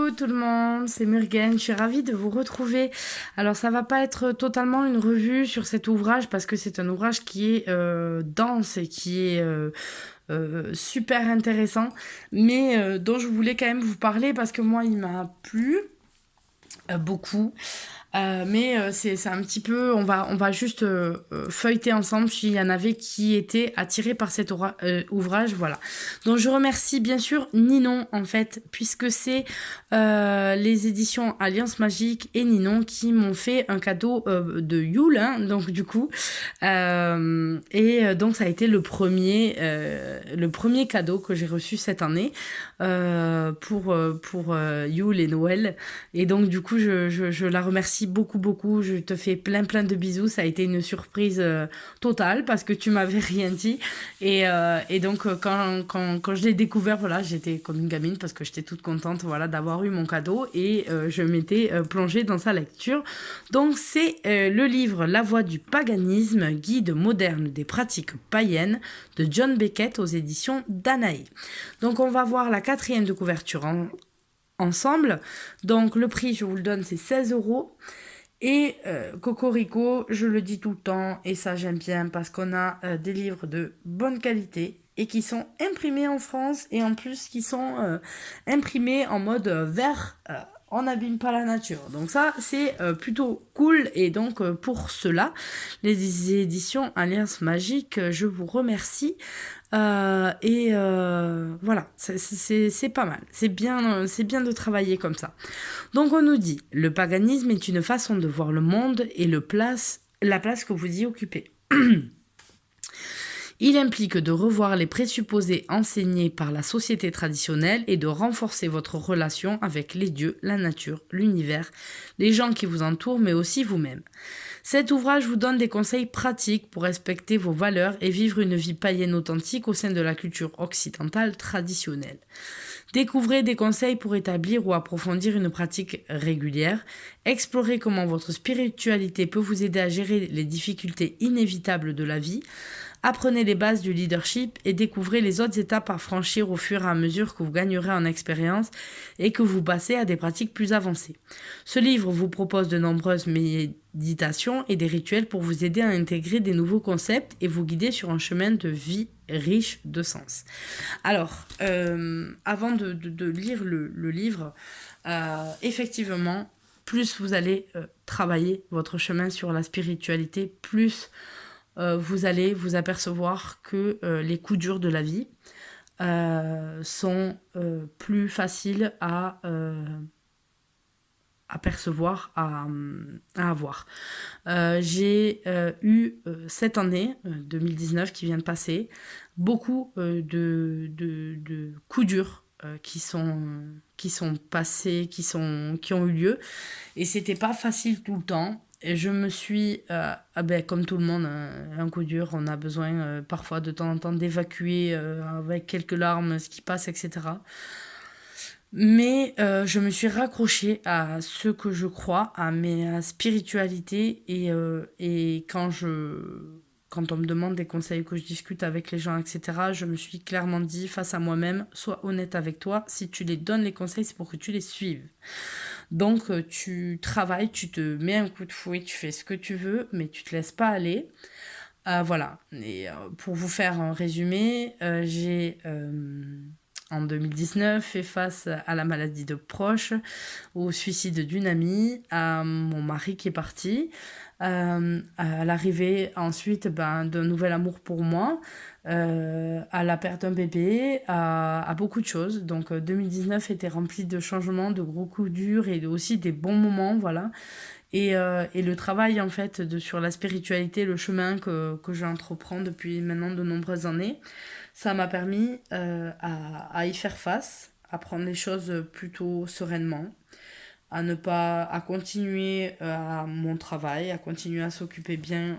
Coucou tout le monde, c'est Murgen, je suis ravie de vous retrouver. Alors ça va pas être totalement une revue sur cet ouvrage parce que c'est un ouvrage qui est dense et qui est super intéressant, mais dont je voulais quand même vous parler parce que moi il m'a plu beaucoup. Mais c'est un petit peu, on va juste feuilleter ensemble s'il y en avait qui étaient attirés par cet ouvrage, voilà. Donc je remercie bien sûr Ninon en fait, puisque c'est les éditions Alliance Magique et Ninon qui m'ont fait un cadeau de Yule, hein, donc du coup, donc ça a été le premier cadeau que j'ai reçu cette année pour Yule et Noël. Et donc du coup je la remercie beaucoup beaucoup, je te fais plein de bisous, ça a été une surprise totale parce que tu m'avais rien dit et donc quand je l'ai découvert, voilà, j'étais comme une gamine parce que j'étais toute contente, voilà, d'avoir eu mon cadeau et je m'étais plongée dans sa lecture. Donc c'est le livre La Voie du paganisme, guide moderne des pratiques païennes de John Beckett aux éditions Danaé. Donc on va voir la quatrième de couverture ensemble. Donc le prix, je vous le donne, c'est 16 €. Et Cocorico, je le dis tout le temps, et ça j'aime bien parce qu'on a des livres de bonne qualité et qui sont imprimés en France et en plus qui sont imprimés en mode vert. On n'abîme pas la nature. Donc ça, c'est plutôt cool. Et donc, pour cela, les éditions Alliance Magique, je vous remercie. Voilà, c'est pas mal. C'est bien de travailler comme ça. Donc on nous dit, le paganisme est une façon de voir le monde et la place que vous y occupez. Il implique de revoir les présupposés enseignés par la société traditionnelle et de renforcer votre relation avec les dieux, la nature, l'univers, les gens qui vous entourent, mais aussi vous-même. Cet ouvrage vous donne des conseils pratiques pour respecter vos valeurs et vivre une vie païenne authentique au sein de la culture occidentale traditionnelle. Découvrez des conseils pour établir ou approfondir une pratique régulière. Explorez comment votre spiritualité peut vous aider à gérer les difficultés inévitables de la vie. Apprenez les bases du leadership et découvrez les autres étapes à franchir au fur et à mesure que vous gagnerez en expérience et que vous passez à des pratiques plus avancées. Ce livre vous propose de nombreuses méditations et des rituels pour vous aider à intégrer des nouveaux concepts et vous guider sur un chemin de vie riche de sens. Alors, avant de lire le livre, effectivement, plus vous allez travailler votre chemin sur la spiritualité, plus vous allez vous apercevoir que les coups durs de la vie sont plus faciles à percevoir, à avoir. J'ai eu cette année 2019 qui vient de passer beaucoup de coups durs qui sont passés, qui ont eu lieu, et c'était pas facile tout le temps. Et je me suis, comme tout le monde, un coup dur, on a besoin parfois de temps en temps d'évacuer avec quelques larmes ce qui passe, etc. Mais je me suis raccrochée à ce que je crois, à ma spiritualité, et quand on me demande des conseils, que je discute avec les gens, etc., je me suis clairement dit face à moi-même, sois honnête avec toi, si tu les donnes les conseils, c'est pour que tu les suives. Donc tu travailles, tu te mets un coup de fouet, tu fais ce que tu veux, mais tu te laisses pas aller. Voilà. Et pour vous faire un résumé, j'ai en 2019 fait face à la maladie de proches, au suicide d'une amie, à mon mari qui est parti, à l'arrivée ensuite d'un nouvel amour pour moi, à la perte d'un bébé, à beaucoup de choses. Donc 2019 était rempli de changements, de gros coups durs et aussi des bons moments, voilà. Et le travail en fait sur la spiritualité, le chemin que j'entreprends depuis maintenant de nombreuses années, ça m'a permis à y faire face, à prendre les choses plutôt sereinement, à continuer à mon travail, à continuer à s'occuper bien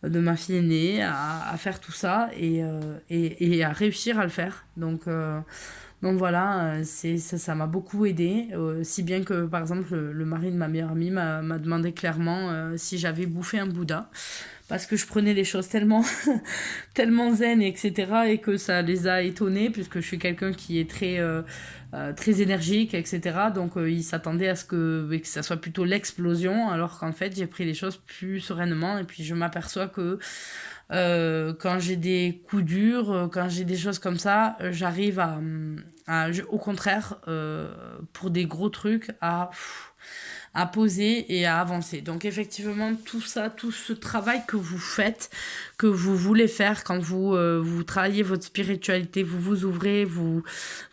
de ma fille aînée, à faire tout ça et à réussir à le faire. Donc voilà, ça m'a beaucoup aidé, si bien que par exemple le mari de ma meilleure amie m'a demandé clairement si j'avais bouffé un Bouddha. parce que je prenais les choses tellement, tellement zen, etc. et que ça les a étonnés, puisque je suis quelqu'un qui est très énergique, etc. Donc ils s'attendaient à ce que ça soit plutôt l'explosion, alors qu'en fait j'ai pris les choses plus sereinement, et puis je m'aperçois que quand j'ai des coups durs, quand j'ai des choses comme ça, j'arrive au contraire, pour des gros trucs, à poser et à avancer. Donc effectivement, tout ça, tout ce travail que vous faites, que vous voulez faire quand vous travaillez votre spiritualité, vous vous ouvrez, vous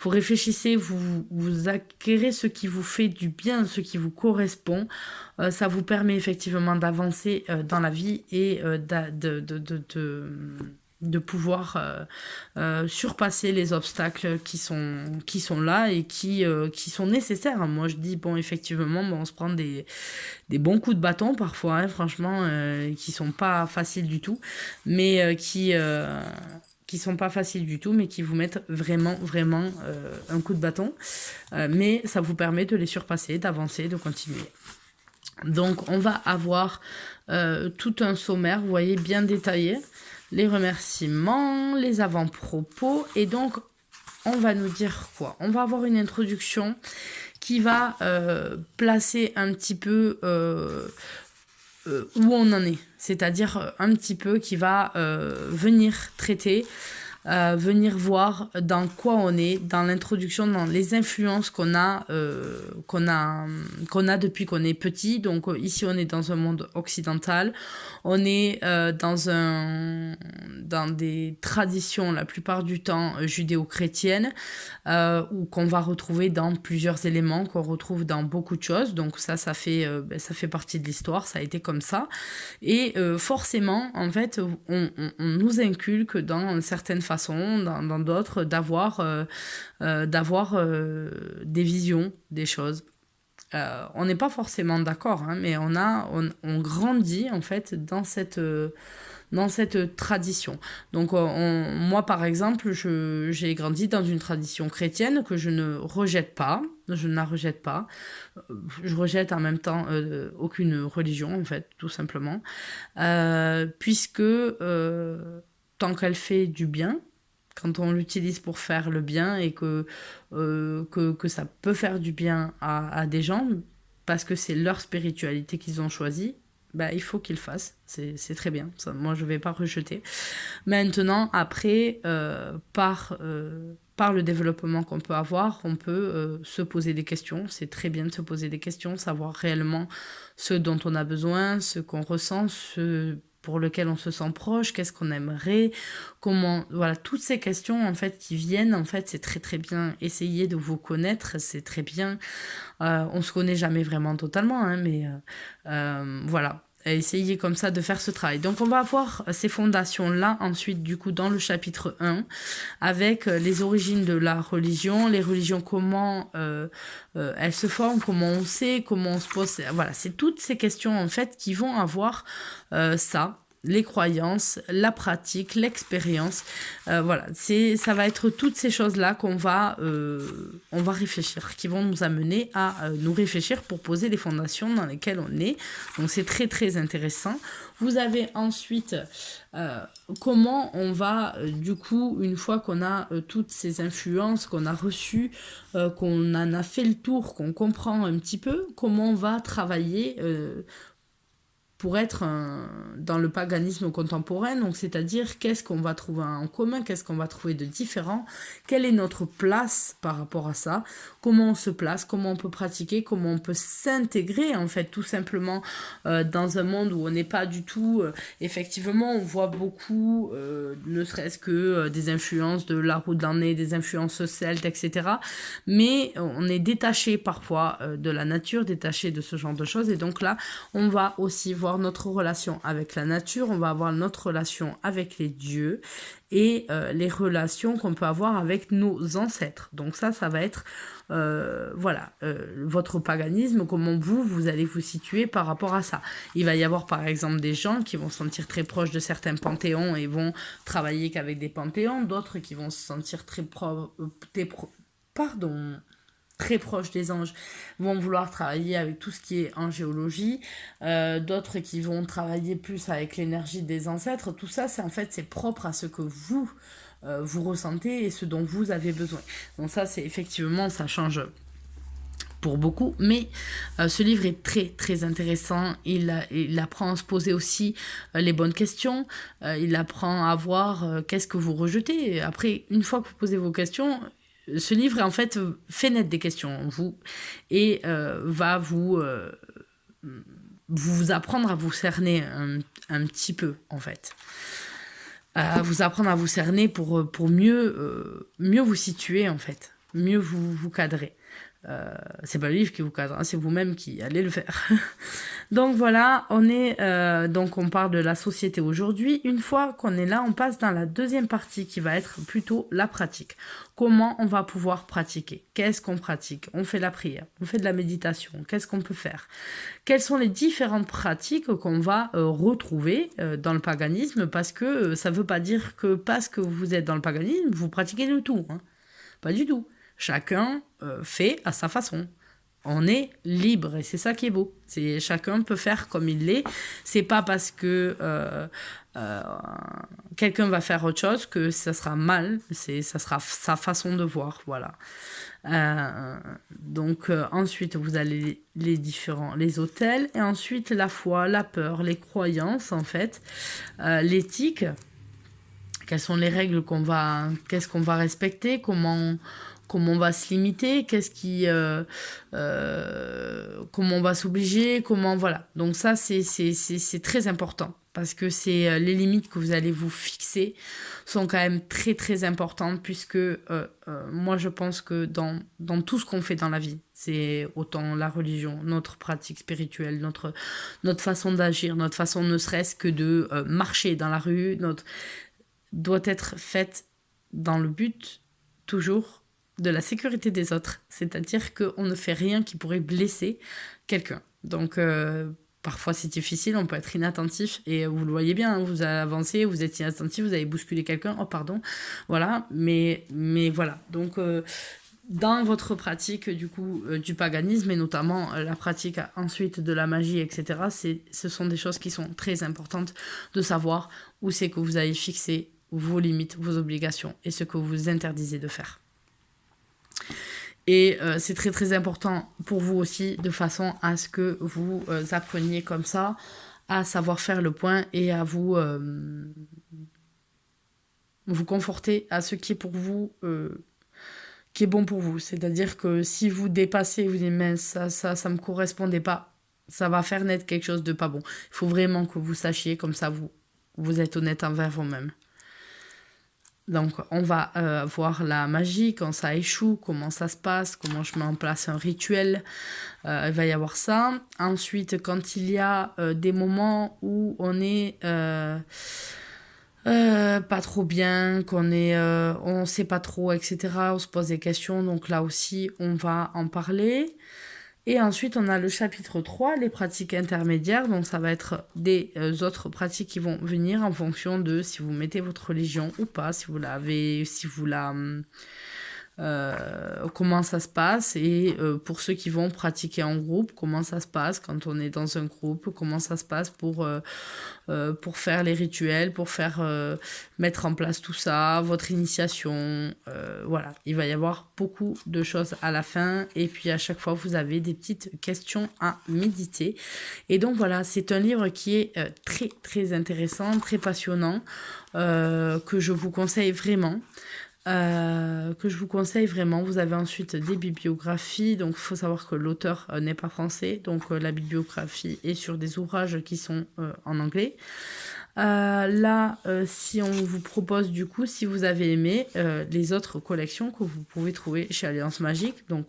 réfléchissez, vous acquérez ce qui vous fait du bien, ce qui vous correspond, ça vous permet effectivement d'avancer dans la vie et de pouvoir surpasser les obstacles qui sont là et qui sont nécessaires. Moi, je dis, bon, effectivement, on se prend des bons coups de bâton parfois, hein, franchement, qui sont pas faciles du tout, mais qui sont pas faciles du tout, mais qui vous mettent vraiment, vraiment un coup de bâton. Mais ça vous permet de les surpasser, d'avancer, de continuer. Donc, on va avoir tout un sommaire, vous voyez, bien détaillé. Les remerciements, les avant-propos. Et donc, on va nous dire quoi? On va avoir une introduction qui va placer un petit peu où on en est. C'est-à-dire un petit peu qui va venir traiter, venir voir dans quoi on est, dans l'introduction, dans les influences qu'on a depuis qu'on est petit. Donc ici, on est dans un monde occidental. On est dans des traditions, la plupart du temps, judéo-chrétiennes, ou qu'on va retrouver dans plusieurs éléments, qu'on retrouve dans beaucoup de choses. Donc ça fait partie de l'histoire, ça a été comme ça. Et forcément, en fait, on nous inculque dans certaines façons, dans d'autres, d'avoir des visions des choses. On n'est pas forcément d'accord, hein, mais on grandit en fait dans cette tradition. Donc moi par exemple, j'ai grandi dans une tradition chrétienne que je ne rejette pas, je ne la rejette pas. Je rejette en même temps aucune religion en fait, tout simplement, puisque tant qu'elle fait du bien, quand on l'utilise pour faire le bien et que ça peut faire du bien à des gens, parce que c'est leur spiritualité qu'ils ont choisie, bah, il faut qu'ils le fassent. C'est très bien. Ça, moi, je ne vais pas rejeter. Maintenant, après, par le développement qu'on peut avoir, on peut se poser des questions. C'est très bien de se poser des questions, savoir réellement ce dont on a besoin, ce qu'on ressent, ce pour lequel on se sent proche, qu'est-ce qu'on aimerait, comment, voilà, toutes ces questions en fait qui viennent, en fait, c'est très très bien. Essayez de vous connaître, c'est très bien. On se connaît jamais vraiment totalement, hein, mais voilà. Essayez comme ça de faire ce travail. Donc on va avoir ces fondations-là ensuite du coup dans le chapitre 1 avec les origines de la religion, les religions, comment elles se forment, comment on sait, comment on se pose. Voilà, c'est toutes ces questions en fait qui vont avoir les croyances, la pratique, l'expérience. Voilà, ça va être toutes ces choses-là on va réfléchir, qui vont nous amener à nous réfléchir pour poser les fondations dans lesquelles on est. Donc c'est très très intéressant. Vous avez ensuite comment on va, du coup, une fois qu'on a toutes ces influences, qu'on a reçues, qu'on en a fait le tour, qu'on comprend un petit peu, comment on va travailler pour être dans le paganisme contemporain, donc c'est-à-dire qu'est-ce qu'on va trouver en commun, qu'est-ce qu'on va trouver de différent, quelle est notre place par rapport à ça, comment on se place, comment on peut pratiquer, comment on peut s'intégrer en fait tout simplement dans un monde où on n'est pas du tout, effectivement on voit beaucoup, ne serait-ce que des influences de la route d'un nez, des influences celtes, etc. Mais on est détaché parfois de la nature, détaché de ce genre de choses, et donc là on va aussi voir notre relation avec la nature, on va avoir notre relation avec les dieux et les relations qu'on peut avoir avec nos ancêtres. Donc ça va être votre paganisme, comment vous allez vous situer par rapport à ça. Il va y avoir par exemple des gens qui vont se sentir très proches de certains panthéons et vont travailler qu'avec des panthéons, d'autres qui vont se sentir très pardon. très proches des anges vont vouloir travailler avec tout ce qui est angéologie, d'autres qui vont travailler plus avec l'énergie des ancêtres. Tout ça, c'est propre à ce que vous ressentez et ce dont vous avez besoin. Donc ça, c'est effectivement, ça change pour beaucoup, mais ce livre est très très intéressant. Il apprend à se poser aussi les bonnes questions, il apprend à voir qu'est-ce que vous rejetez. Après, une fois que vous posez vos questions, ce livre en fait fait naître des questions en vous et va vous apprendre à vous cerner un petit peu en fait. À vous apprendre à vous cerner pour mieux vous situer en fait, mieux vous cadrer. C'est pas le livre qui vous cadre, hein, c'est vous-même qui allez le faire. Donc voilà, donc on parle de la société aujourd'hui. Une fois qu'on est là, on passe dans la deuxième partie qui va être plutôt la pratique. Comment on va pouvoir pratiquer? Qu'est-ce qu'on pratique? On fait la prière, on fait de la méditation. Qu'est-ce qu'on peut faire? Quelles sont les différentes pratiques qu'on va retrouver dans le paganisme? Parce que ça veut pas dire que parce que vous êtes dans le paganisme, vous pratiquez du tout. Hein. Pas du tout. Chacun fait à sa façon. On est libre et c'est ça qui est beau. Chacun peut faire comme il l'est. C'est pas parce que quelqu'un va faire autre chose que ça sera mal. Ça sera sa façon de voir. Voilà. Donc ensuite vous avez les autels et ensuite la foi, la peur, les croyances en fait, l'éthique. Quelles sont les règles qu'est-ce qu'on va respecter, comment on va se limiter, comment on va s'obliger, voilà. Donc ça, c'est très important parce que c'est les limites que vous allez vous fixer sont quand même très très importantes puisque moi je pense que dans tout ce qu'on fait dans la vie, c'est autant la religion, notre pratique spirituelle, notre façon d'agir, notre façon ne serait-ce que de marcher dans la rue, doit être faite dans le but toujours de la sécurité des autres, c'est-à-dire qu'on ne fait rien qui pourrait blesser quelqu'un. Donc parfois c'est difficile, on peut être inattentif et vous le voyez bien, hein, vous avancez, vous êtes inattentif, vous avez bousculé quelqu'un, oh pardon, voilà, mais voilà. Donc dans votre pratique du coup du paganisme et notamment la pratique ensuite de la magie, etc., ce sont des choses qui sont très importantes de savoir où c'est que vous avez fixé vos limites, vos obligations et ce que vous interdisez de faire. Et c'est très très important pour vous aussi, de façon à ce que vous appreniez comme ça à savoir faire le point et à vous conforter à ce qui est pour vous, qui est bon pour vous. C'est-à-dire que si vous dépassez, vous dites mais ça me correspondait pas, ça va faire naître quelque chose de pas bon. Il faut vraiment que vous sachiez, comme ça vous êtes honnête envers vous-même. Donc, on va voir la magie, quand ça échoue, comment ça se passe, comment je mets en place un rituel. Il va y avoir ça. Ensuite, quand il y a des moments où on est pas trop bien, on sait pas trop, etc., on se pose des questions. Donc là aussi, on va en parler. Et ensuite, on a le chapitre 3, les pratiques intermédiaires. Donc, ça va être des autres pratiques qui vont venir en fonction de si vous mettez votre religion ou pas, comment ça se passe. Et pour ceux qui vont pratiquer en groupe, comment ça se passe quand on est dans un groupe, comment ça se passe pour faire les rituels, pour mettre en place tout ça, votre initiation. Voilà, il va y avoir beaucoup de choses à la fin. Et puis à chaque fois, vous avez des petites questions à méditer. Et donc voilà, c'est un livre qui est très très intéressant, très passionnant, que je vous conseille vraiment. Vous avez ensuite des bibliographies, donc il faut savoir que l'auteur n'est pas français, donc la bibliographie est sur des ouvrages qui sont en anglais. Là, si on vous propose du coup, si vous avez aimé les autres collections que vous pouvez trouver chez Alliance Magique, donc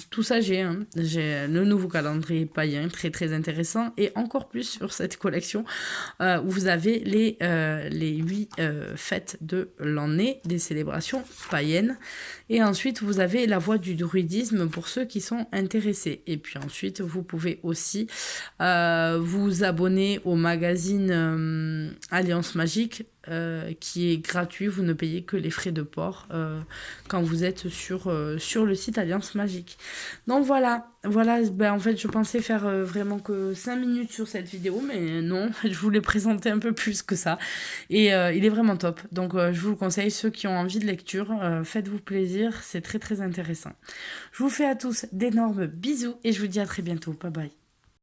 tout ça j'ai le nouveau calendrier païen, très très intéressant, et encore plus sur cette collection où vous avez les 8 fêtes de l'année, des célébrations païennes, et ensuite vous avez la voie du druidisme pour ceux qui sont intéressés, et puis ensuite vous pouvez aussi vous abonner au magazine alliance magique qui est gratuit. Vous ne payez que les frais de port quand vous êtes sur le site Alliance Magique. Donc voilà, en fait je pensais faire vraiment que 5 minutes sur cette vidéo, mais non, je voulais présenter un peu plus que ça. Et il est vraiment top. Donc je vous le conseille, ceux qui ont envie de lecture, faites-vous plaisir, c'est très très intéressant. Je vous fais à tous d'énormes bisous et je vous dis à très bientôt. Bye bye.